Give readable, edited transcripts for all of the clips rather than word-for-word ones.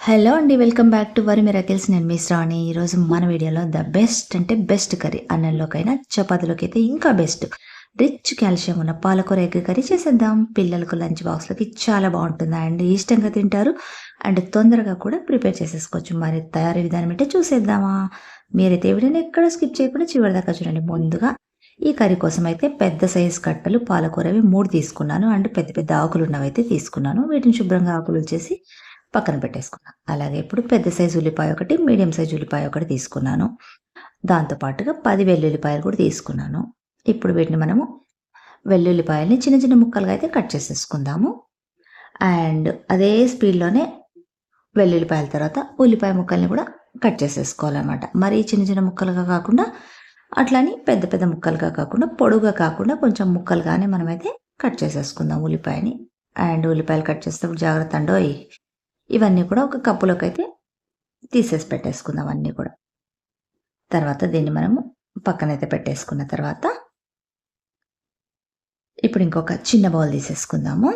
Hello అండి. Welcome back to worry miracles. నేను మీ శ్రావణి. ఈరోజు మన వీడియోలో ద బెస్ట్ అంటే బెస్ట్ కర్రీ, అన్నంలోకైనా చపాతీలోకి అయితే ఇంకా బెస్ట్ రిచ్ కాల్షియం ఉన్న పాలకూర ఎగ్ కర్రీ చేసేద్దాం. పిల్లలకు లంచ్ బాక్స్లోకి చాలా బాగుంటుంది అండ్ ఇష్టంగా తింటారు అండ్ తొందరగా కూడా ప్రిపేర్ చేసేసుకోవచ్చు. మరి తయారీ విధానం ఏంటో చూసేద్దామా? మీరైతే వీడియోని ఎక్కడ స్కిప్ చేయకుండా చివరి దాకా చూడండి. ముందుగా ఈ కర్రీ కోసం అయితే పెద్ద సైజు కట్టలు పాలకూరవి 3 తీసుకున్నాను అండ్ పెద్ద పెద్ద ఆకులు ఉన్నవైతే తీసుకున్నాను. వీటిని శుభ్రంగా ఆకులు చేసి పక్కన పెట్టేసుకున్నాను. అలాగే ఇప్పుడు పెద్ద సైజు ఉల్లిపాయ ఒకటి, మీడియం సైజు ఉల్లిపాయ ఒకటి తీసుకున్నాను. దాంతో పాటుగా 10 వెల్లుల్లిపాయలు కూడా తీసుకున్నాను. ఇప్పుడు వీటిని మనము వెల్లుల్లిపాయల్ని చిన్న చిన్న ముక్కలుగా అయితే కట్ చేసేసుకుందాము. అండ్ అదే స్పీడ్లోనే వెల్లుల్లిపాయల తర్వాత ఉల్లిపాయ ముక్కల్ని కూడా కట్ చేసేసుకోవాలన్నమాట. మరీ చిన్న చిన్న ముక్కలుగా కాకుండా, అట్లని పెద్ద పెద్ద ముక్కలుగా కాకుండా, పొడుగా కాకుండా కొంచెం ముక్కలుగానే మనమైతే కట్ చేసేసుకుందాం ఉల్లిపాయని. అండ్ ఉల్లిపాయలు కట్ చేసేటప్పుడు జాగ్రత్త అండోయ్. ఇవన్నీ కూడా ఒక కప్పులోకి అయితే తీసేసి పెట్టేసుకుందాం అన్నీ కూడా. తర్వాత దీన్ని మనము పక్కనైతే పెట్టేసుకున్న తర్వాత ఇప్పుడు ఇంకొక చిన్న బౌల్ తీసేసుకుందాము.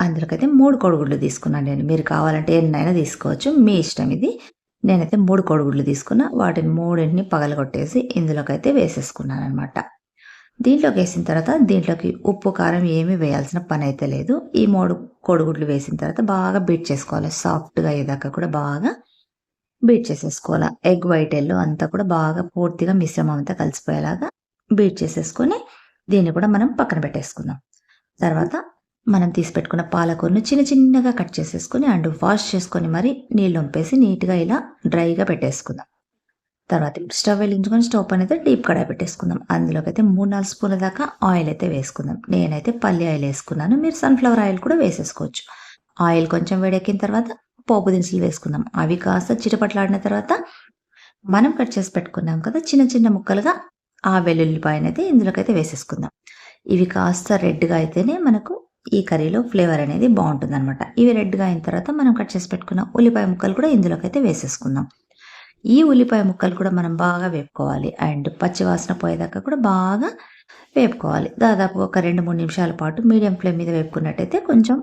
అందులోకైతే 3 కోడిగుడ్లు తీసుకున్నాను నేను. మీరు కావాలంటే ఎన్నైనా తీసుకోవచ్చు, మీ ఇష్టం ఇది. నేనైతే 3 కోడిగుడ్లు తీసుకున్నా. వాటిని 3ని పగలగొట్టేసి ఇందులోకైతే వేసేసుకున్నాను అనమాట. దీంట్లోకి వేసిన తర్వాత దీంట్లోకి ఉప్పు కారం ఏమీ వేయాల్సిన పని అయితే లేదు. ఈ 3 కోడిగుడ్లు వేసిన తర్వాత బాగా బీట్ చేసుకోవాలి. సాఫ్ట్గా అయ్యేదాకా కూడా బాగా బీట్ చేసేసుకోవాలి. ఎగ్ వైట్ ఎల్లో అంతా కూడా బాగా పూర్తిగా మిశ్రమం అంతా కలిసిపోయేలాగా బీట్ చేసేసుకొని దీన్ని కూడా మనం పక్కన పెట్టేసుకుందాం. తర్వాత మనం తీసి పెట్టుకున్న పాలకూరను చిన్న చిన్నగా కట్ చేసేసుకొని అండ్ వాష్ చేసుకొని మరి నీళ్ళు వంపేసి నీట్గా ఇలా డ్రైగా పెట్టేసుకుందాం. తర్వాత స్టవ్ వెలిగించుకొని స్టవ్ పైన అయితే డీప్ కడాయి పెట్టేసుకుందాం. అందులోకి అయితే 3-4 స్పూన్ల దాకా ఆయిల్ అయితే వేసుకుందాం. నేనైతే పల్లి ఆయిల్ వేసుకున్నాను. మీరు సన్ఫ్లవర్ ఆయిల్ కూడా వేసేసుకోవచ్చు. ఆయిల్ కొంచెం వేడెక్కిన తర్వాత పోపు దినుసులు వేసుకుందాం. అవి కాస్త చిటపట్లాడిన తర్వాత మనం కట్ చేసి పెట్టుకున్నాం కదా చిన్న చిన్న ముక్కలుగా ఆ వెల్లుల్లిపాయనైతే ఇందులోకైతే వేసేసుకుందాం. ఇవి కాస్త రెడ్గా అయితేనే మనకు ఈ కర్రీలో ఫ్లేవర్ అనేది బాగుంటుంది అనమాట. ఇవి రెడ్గా అయిన తర్వాత మనం కట్ చేసి పెట్టుకున్న ఉల్లిపాయ ముక్కలు కూడా ఇందులోకైతే వేసేసుకుందాం. ఈ ఉల్లిపాయ ముక్కలు కూడా మనం బాగా వేపుకోవాలి అండ్ పచ్చివాసన పోయేదాకా కూడా బాగా వేపుకోవాలి. దాదాపు ఒక 2-3 నిమిషాల పాటు మీడియం ఫ్లేమ్ మీద వేపుకున్నట్టయితే కొంచెం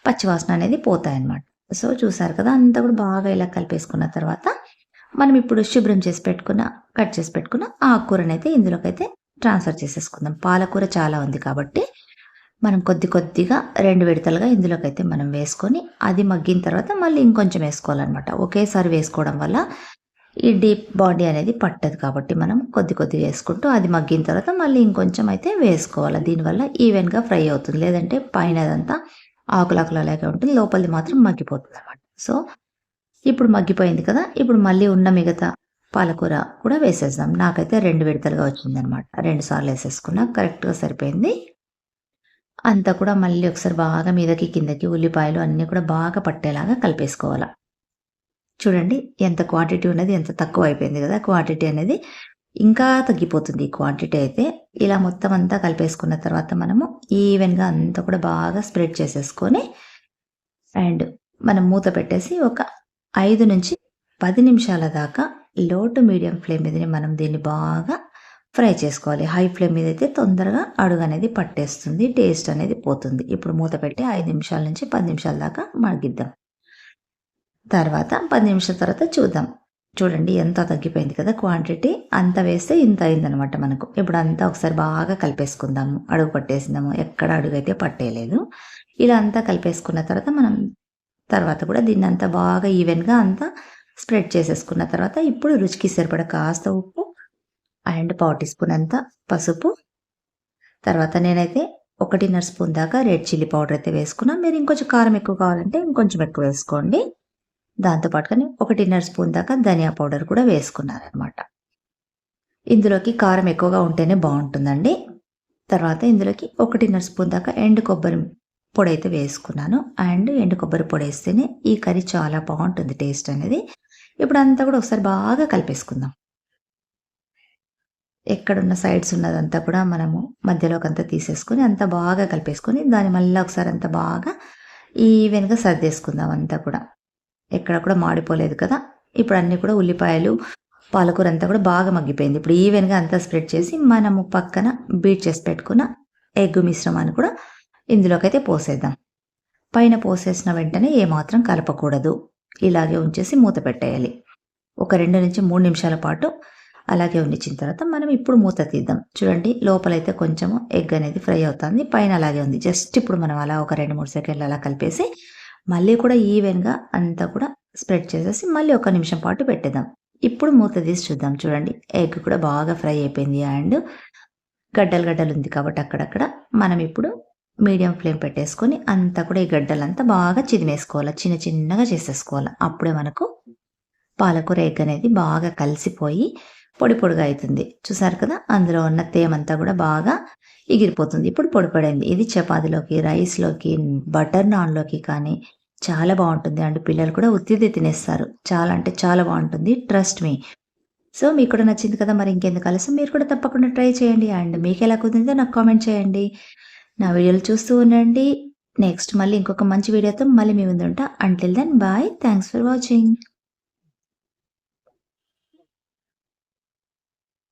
పచ్చివాసన అనేది పోతాయన్నమాట. సో చూసారు కదా, అంతా కూడా బాగా ఇలా కలిపేసుకున్న తర్వాత మనం ఇప్పుడు శుభ్రం చేసి పెట్టుకున్న కట్ చేసి పెట్టుకున్న ఆకుకూరనైతే ఇందులోకైతే ట్రాన్స్ఫర్ చేసేసుకుందాం. పాలకూర చాలా ఉంది కాబట్టి మనం కొద్ది కొద్దిగా 2 విడతలుగా ఇందులోకైతే మనం వేసుకొని అది మగ్గిన తర్వాత మళ్ళీ ఇంకొంచెం వేసుకోవాలన్నమాట. ఒకేసారి వేసుకోవడం వల్ల ఈ డీప్ బాడీ అనేది పట్టదు కాబట్టి మనం కొద్ది కొద్దిగా వేసుకుంటూ అది మగ్గిన తర్వాత మళ్ళీ ఇంకొంచెం అయితే వేసుకోవాలి. దీనివల్ల ఈవెన్గా ఫ్రై అవుతుంది. లేదంటే పైన అదంతా ఆకులాగే ఉంటుంది, లోపలిది మాత్రం మగ్గిపోతుంది అన్నమాట. సో ఇప్పుడు మగ్గిపోయింది కదా, ఇప్పుడు మళ్ళీ ఉన్న మిగతా పాలకూర కూడా వేసేద్దాం. నాకైతే 2 విడతలుగా వచ్చిందనమాట. 2 సార్లు వేసేసుకున్నా, కరెక్ట్గా సరిపోయింది. అంతా కూడా మళ్ళీ ఒకసారి బాగా మీదకి కిందకి ఉల్లిపాయలు అన్నీ కూడా బాగా పట్టేలాగా కలిపేసుకోవాలి. చూడండి ఎంత క్వాంటిటీ ఉన్నది, ఎంత తక్కువ అయిపోయింది కదా. క్వాంటిటీ అనేది ఇంకా తగ్గిపోతుంది. ఈ క్వాంటిటీ అయితే ఇలా మొత్తం అంతా కలిపేసుకున్న తర్వాత మనము ఈవెన్గా అంతా కూడా బాగా స్ప్రెడ్ చేసేసుకొని అండ్ మనం మూత పెట్టేసి ఒక 5-10 నిమిషాల దాకా లో టు మీడియం ఫ్లేమ్ మీదనే మనం దీన్ని బాగా ఫ్రై చేసుకోవాలి. హై ఫ్లేమ్ మీద అయితే తొందరగా అడుగు అనేది పట్టేస్తుంది, టేస్ట్ అనేది పోతుంది. ఇప్పుడు మూత పెట్టి 5 నిమిషాల నుంచి 10 నిమిషాల దాకా మగ్గిద్దాం. తర్వాత 10 నిమిషాల తర్వాత చూద్దాం. చూడండి ఎంత తగ్గిపోయింది కదా క్వాంటిటీ. అంత వేస్తే ఇంత అయిందనమాట మనకు. ఇప్పుడు అంతా ఒకసారి బాగా కలిపేసుకుందాము. అడుగు పట్టేసిందాము, ఎక్కడ అడుగు అయితే పట్టేయలేదు. ఇలా అంతా కలిపేసుకున్న తర్వాత మనం తర్వాత కూడా దీన్ని అంతా బాగా ఈవెన్గా అంతా స్ప్రెడ్ చేసేసుకున్న తర్వాత ఇప్పుడు రుచికి సరిపడ కాస్త ఉప్పు అండ్ 1/4 టీ స్పూన్ అంతా పసుపు, తర్వాత నేనైతే 1.5 స్పూన్ దాకా రెడ్ చిల్లీ పౌడర్ అయితే వేసుకున్నా. మీరు ఇంకొంచెం కారం ఎక్కువ కావాలంటే ఇంకొంచెం ఎక్కువ వేసుకోండి. దాంతోపాటుగానే 1.5 స్పూన్ దాకా ధనియా పౌడర్ కూడా వేసుకున్నారనమాట. ఇందులోకి కారం ఎక్కువగా ఉంటేనే బాగుంటుందండి. తర్వాత ఇందులోకి 1.5 స్పూన్ దాకా ఎండు కొబ్బరి పొడి అయితే వేసుకున్నాను. అండ్ ఎండు కొబ్బరి పొడి వేస్తేనే ఈ కర్రీ చాలా బాగుంటుంది టేస్ట్ అనేది. ఇప్పుడు అంతా కూడా ఒకసారి బాగా కలిపేసుకుందాం. ఎక్కడున్న సైడ్స్ ఉన్నదంతా కూడా మనము మధ్యలోకి అంతా తీసేసుకొని అంతా బాగా కలిపేసుకొని దాన్ని మళ్ళీ ఒకసారి అంతా బాగా ఈవెన్గా సర్దేసుకుందాం. అంతా కూడా ఎక్కడ కూడా మాడిపోలేదు కదా. ఇప్పుడు అన్నీ కూడా ఉల్లిపాయలు పాలకూర అంతా కూడా బాగా మగ్గిపోయింది. ఇప్పుడు ఈవెన్గా అంతా స్ప్రెడ్ చేసి మనము పక్కన బీట్ చేసి పెట్టుకున్న ఎగ్ మిశ్రమాన్ని కూడా ఇందులోకైతే పోసేద్దాం. పైన పోసేసిన వెంటనే ఏమాత్రం కలపకూడదు. ఇలాగే ఉంచేసి మూత పెట్టేయాలి. ఒక 2-3 నిమిషాల పాటు అలాగే ఉండిచ్చిన తర్వాత మనం ఇప్పుడు మూత తీద్దాం. చూడండి లోపలైతే కొంచెము ఎగ్ అనేది ఫ్రై అవుతుంది. పైన అలాగే ఉంది. జస్ట్ ఇప్పుడు మనం అలా ఒక 2-3 సెకండ్లు అలా కలిపేసి మళ్ళీ కూడా ఈవెన్‌గా అంతా కూడా స్ప్రెడ్ చేసేసి మళ్ళీ ఒక నిమిషం పాటు పెట్టేద్దాం. ఇప్పుడు మూత తీసి చూద్దాం. చూడండి ఎగ్ కూడా బాగా ఫ్రై అయిపోయింది. అండ్ గడ్డలు ఉంది కాబట్టి అక్కడక్కడ మనం ఇప్పుడు మీడియం ఫ్లేమ్ పెట్టేసుకొని అంతా కూడా ఈ గడ్డలంతా బాగా చిదిమేసుకోవాలి. చిన్నగా చేసేసుకోవాలి. అప్పుడే మనకు పాలకూర ఎగ్ అనేది బాగా కలిసిపోయి పొడిగా అవుతుంది. చూసారు కదా! అందులో ఉన్న తేమంతా కూడా బాగా ఎగిరిపోతుంది. ఇప్పుడు పొడిపొడైంది. ఇది చపాతీలోకి, రైస్‌లోకి, బటర్ నాన్‌లోకి కానీ చాలా బావుంటుంది. అండ్ పిల్లలు కూడా ఉత్తిదే తినేస్తారు. చాలా అంటే చాలా బావుంటుంది. Trust me. సో, మీకు కూడా నచ్చింది కదా! మరి ఇంకెందుకు ఆలస్యం, మీరు కూడా తప్పకుండా ట్రై చేయండి. అండ్ మీకెలా కుదిరిందో నాకు కామెంట్ చేయండి. నా వీడియోలు చూస్తూ ఉండండి. నెక్స్ట్ మళ్ళీ ఇంకొక మంచి వీడియోతో మళ్ళీ మీ ముందుంటా. Until then bye. Thanks for watching.